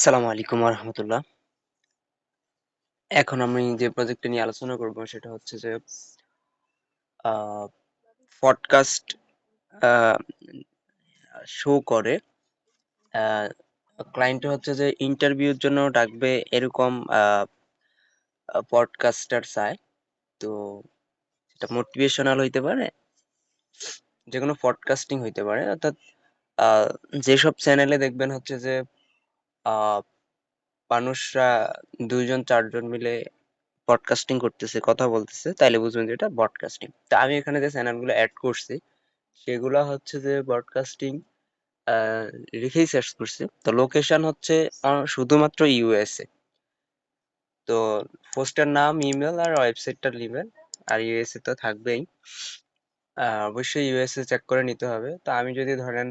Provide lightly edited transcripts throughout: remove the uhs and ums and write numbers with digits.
আসসালামু আলাইকুম রহমতুল্লাহ। এখন আমি যে প্রজেক্টটা নিয়ে আলোচনা করব সেটা হচ্ছে যে পডকাস্ট শো করে ক্লায়েন্ট হচ্ছে যে ইন্টারভিউর জন্য ডাকবে এরকম পডকাস্টার চায়। তো এটা মোটিভেশনাল হইতে পারে, যে কোনো পডকাস্টিং হইতে পারে, অর্থাৎ আহ, যেসব চ্যানেলে দেখবেন হচ্ছে যে আহ, মানুষরা দুইজন চারজন মিলে পডকাস্টিং করতেছে, কথা বলতেছে, তাইলে বুঝবেন যে এটা ব্রডকাস্টিং। তা আমি এখানে যে চ্যানেলগুলো অ্যাড করছি সেগুলা হচ্ছে যে ব্রডকাস্টিং লিখেই সার্চ করছি। তো লোকেশন হচ্ছে শুধুমাত্র ইউএসএ। তো পোস্টের নাম, ইমেল আর ওয়েবসাইটটা নেবেন, আর ইউএসএ তো থাকবেই। অবশ্যই ইউএসএ চেক করে নিতে হবে। তো আমি যদি ধরেন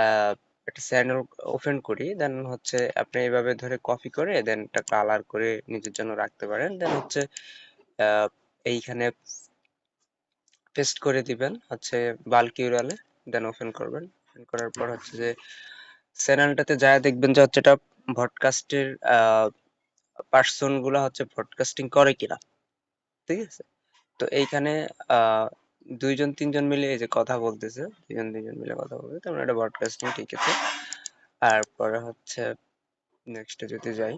আহ, একটা চ্যানেল ওপেন করি, দেন হচ্ছে আপনি এইভাবে ধরে কপি করে দেন একটা কালার করে নিজের জন্য রাখতে পারেন। দেন হচ্ছে আহ, এইখানে পেস্ট করে দিবেন হচ্ছে বাল্ক ইউআরএল, দেন ওপেন করবেন। ওপেন করার পর হচ্ছে যে চ্যানেলটাতে যায় দেখবেন যে হচ্ছে এটা ভডকাস্টের পার্সন গুলা হচ্ছে ভডকাস্টিং করে কিনা। ঠিক আছে? তো এইখানে আহ দুইজন তিনজন মিলে এই যে কথা বলতেছে, দুইজন তিনজন মিলে কথা বলবে, তার মানে এটা ব্রডকাস্টিং, ঠিক আছে। তারপরে হচ্ছে নেক্সটে যদি যাই,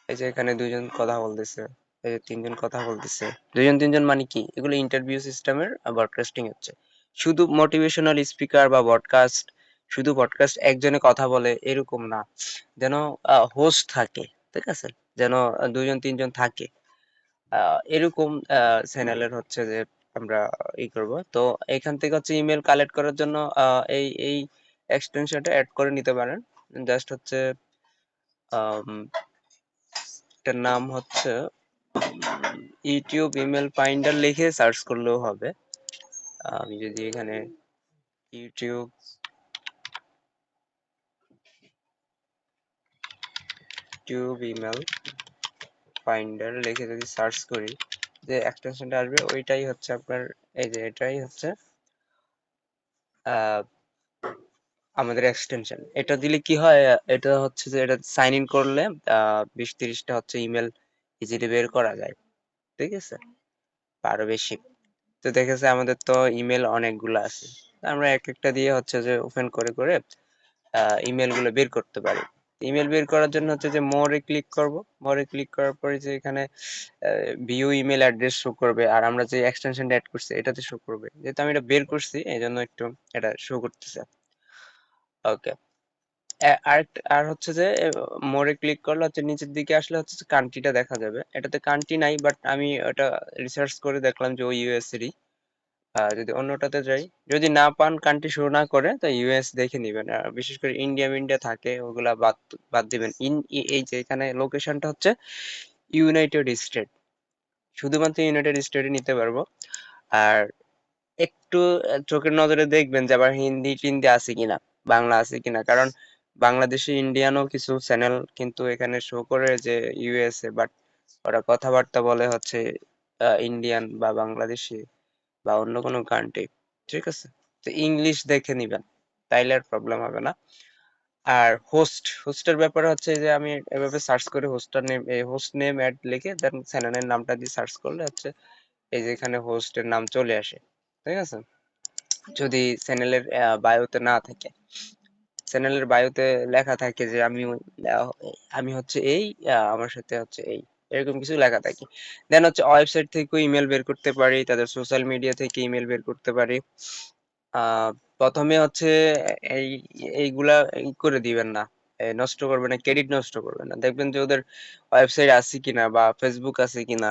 এই যে এখানে দুইজন কথা বলতেছে, এই যে তিনজন কথা বলতেছে। দুইজন তিনজন মানে কি, এগুলো ইন্টারভিউ সিস্টেমের ব্রডকাস্টিং হচ্ছে। শুধু মোটিভেশনাল স্পিকার বা ব্রডকাস্ট, শুধু ব্রডকাস্ট একজনে কথা বলে এরকম না, যেন হোস্ট থাকে, ঠিক আছে, যেন দুইজন তিনজন থাকে, এরকম চ্যানেলের হচ্ছে যে আমরা ই করব। তো এখান থেকে হচ্ছে ইমেল কালেক্ট করার জন্য এই এক্সটেনশনটা অ্যাড করে নিতে পারেন। জাস্ট হচ্ছে আম, এটার নাম হচ্ছে ইউটিউব ইমেল ফাইন্ডার লিখে সার্চ করলেও হবে। আমি যদি এখানে ইউটিউব টিউব ইমেল ফাইন্ডার লিখে যদি সার্চ করি, যে এক্সটেনশনটা আসবে ওইটাই হচ্ছে আপনার, এই যে এটাই হচ্ছে আহ, আমাদের এক্সটেনশন। এটা দিলে কি হয়, এটা হচ্ছে যে এটা সাইন ইন করলে 20-30টা হচ্ছে ইমেল ইজিলি বের করা যায়, ঠিক আছে, আরো বেশি। তো দেখেছে আমাদের তো ইমেল অনেকগুলো আছে, আমরা এক একটা দিয়ে হচ্ছে যে ওপেন করে করে ইমেল গুলো বের করতে পারি। ইমেল বের করার জন্য হচ্ছে যে মোরে ক্লিক করব। মোরে ক্লিক করার পরে যে এখানে ভিউ ইমেল অ্যাড্রেস শো করবে, আর আমরা যে এক্সটেনশনটা অ্যাড করছি এটাতে শো করবে, যেহেতু আমি এটা বের করছি এই জন্য একটু এটা শো করতেছে। ওকে। আর হচ্ছে যে মোরে ক্লিক করলে হচ্ছে নিচের দিকে আসলে হচ্ছে কান্ট্রিটা দেখা যাবে। এটাতে কান্ট্রি নাই, বাট আমি ওটা রিসার্চ করে দেখলাম যে ওই ইউএস এরই। যদি অন্যটাতে যাই, যদি না পান, কান্ট্রি শো না করে, তো ইউএস দেখে নিবেন। আর বিশেষ করে ইন্ডিয়া মিন্ডিয়া থাকে ওগুলা বাদ বাদ দিবেন। এই যে এখানে লোকেশনটা হচ্ছে ইউনাইটেড স্টেট, শুধুমাত্র ইউনাইটেড স্টেটে নিতে পারবো। আর একটু চোখের নজরে দেখবেন যে আবার হিন্দি টিন্দি আছে কিনা, বাংলা আছে কিনা, কারণ বাংলাদেশি ইন্ডিয়ানও কিছু চ্যানেল কিন্তু এখানে শো করে যে ইউএসএ, বাট ওরা কথাবার্তা বলে হচ্ছে ইন্ডিয়ান বা বাংলাদেশি বা অন্য কোনো কান্ট্রি। ঠিক আছে? তো ইংলিশ দেখে নিবেন, তাইলে আর প্রবলেম হবে না। আর হোস্টের ব্যাপারে হচ্ছে যে আমি এভাবে সার্চ করে হোস্টার নেম, এই হোস্ট নেম অ্যাড লিখে দেন চ্যানেলের নামটা দিয়ে সার্চ করলে হচ্ছে এই যে এখানে হোস্টের নাম চলে আসে। ঠিক আছে? যদি চ্যানেলের বায়োতে না থাকে, চ্যানেলের বায়োতে লেখা থাকে যে আহ, আমি হচ্ছে এই, আমার সাথে হচ্ছে এই, এরকম কিছু লেখা থাকে, দেন হচ্ছে ওয়েবসাইট থেকেও ইমেল বের করতে পারি, তাদের সোশ্যাল মিডিয়া থেকে ইমেল বের করতে পারি। আহ প্রথমে হচ্ছে এই এইগুলা করে দিবেন না, নষ্ট করবেন না, ক্রেডিট নষ্ট করবেন না। দেখবেন যে ওদের ওয়েবসাইট আছে কিনা বা ফেসবুক আছে কিনা,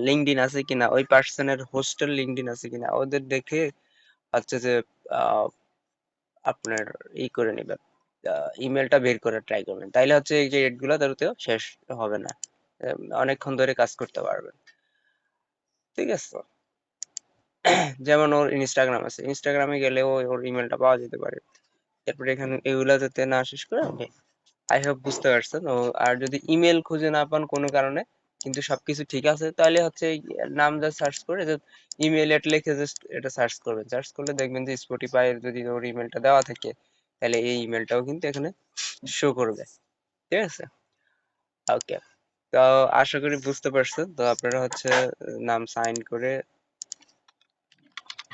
লিঙ্কডইন আছে কিনা, ওই পার্সনের হোস্টেল লিঙ্কডইন আছে কিনা, ওদের দেখে হচ্ছে যে আহ, আপনার করে নেবেন, ইমেলটা বের করে ট্রাই করবেন, তাইলে হচ্ছে এই যে রেট গুলো তারতেও শেষ হবে না। অনেকক্ষণ ধরে কাজ করতে পারবেন। ঠিক আছে? যেমন ওর ইনস্টাগ্রাম আছে, ইনস্টাগ্রামে গেলেও ওর ইমেলটা পাওয়া যেতে পারে। এরপরে এখানে এগুলা যাতে না শেষ করে, ওকে, আই হোপ বুঝতে পারছেন। ও আর যদি ইমেল খুঁজে না পান কোনো কারণে, কিন্তু সবকিছু ঠিক আছে, তাহলে হচ্ছে এই নাম যা সার্চ করে যে ইমেল এট লিখে জাস্ট এটা সার্চ করবেন। সার্চ করলে দেখবেন যে স্পটিফাই যদি ওর ইমেলটা দেওয়া থাকে, তাহলে এই ইমেলটাও কিন্তু এখানে শো করবে। ঠিক আছে, ওকে। তো আশা করি বুঝতে পারছেন। তো আপনারা হচ্ছে নাম সাইন করে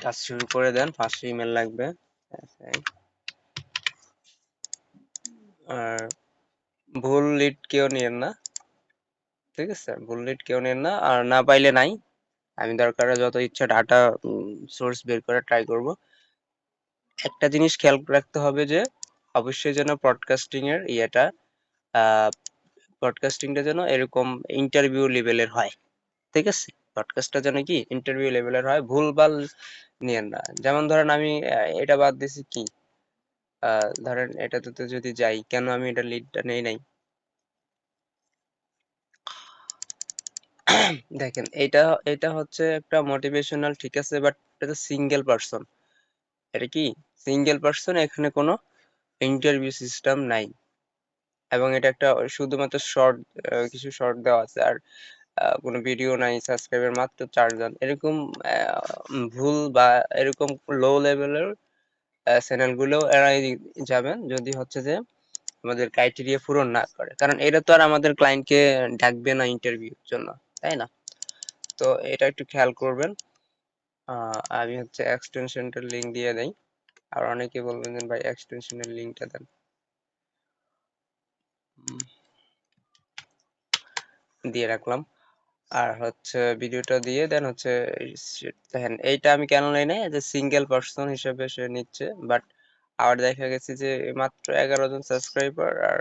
কাজ শুরু করে দেন। 500 ইমেল লাগবে। আর ভুল লিড কেউ নিয়েন না, ঠিক আছে? ভুল লিড কেউ নেন না, আর না পাইলে নাই। আমি দরকার যত ইচ্ছা ডাটা সোর্স বের করে ট্রাই করব। একটা জিনিস খেয়াল রাখতে হবে যে অবশ্যই যেন ব্রডকাস্টিং এর ইয়েটা ব্রডকাস্টিংটা যেন এরকম ইন্টারভিউ লেভেলের হয়, ঠিক আছে? ব্রডকাস্টটা যেন কি ইন্টারভিউ লেভেলের হয়, ভুলভাল নিয়েন না। যেমন ধরেন আমি এটা বাদ দিছি কি, ধরেন এটাতে তো যদি যাই, কেন আমি এটা লিডটা নেই নাই? দেখেন এটা এটা হচ্ছে একটা মোটিভেশনাল, ঠিক আছে, বাট এটা সিঙ্গেল পারসন। এটা কি সিঙ্গেল পারসন, এখানে কোনো ইন্টারভিউ সিস্টেম নাই, এবং এটা একটা শুধুমাত্র শর্ট, কিছু শর্ট দেওয়া আছে, আর কোনো ভিডিও নাই, সাবস্ক্রাইবার মাত্র 4 জন, এরকম ভুল বা এরকম লো লেভেলের চ্যানেল গুলো এড়াই যাবেন, যদি হচ্ছে যে আমাদের ক্রাইটেরিয়া পূরণ না করে, কারণ এটা তো আর আমাদের ক্লায়েন্টকে ডাকবে না ইন্টারভিউর জন্য, তাই না? তো এটা একটু খেয়াল করবেন। আমি হচ্ছে এক্সটেনশনটার লিংক দিয়ে দেই। আর অনেকে বলবেন যে ভাই এক্সটেনশনের লিংকটা দেন। উম, দিয়ে রাখলাম। আর হচ্ছে ভিডিওটা দিয়ে দেন হচ্ছে দেখেন এইটা আমি কেন নেই নাই, যে সিঙ্গেল পার্সন হিসেবে সে নিচ্ছে, বাট আবার দেখা গেছে যে মাত্র 11 জন সাবস্ক্রাইবার, আর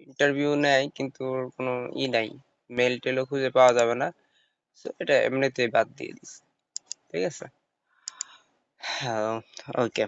ইন্টারভিউ নেয় কিন্তু ওর কোনো নাই, মেল টেলও খুঁজে পাওয়া যাবে না। তো এটা এমনিতেই বাদ দিয়ে দিস, ঠিক আছে? হ্যাঁ, ওকে।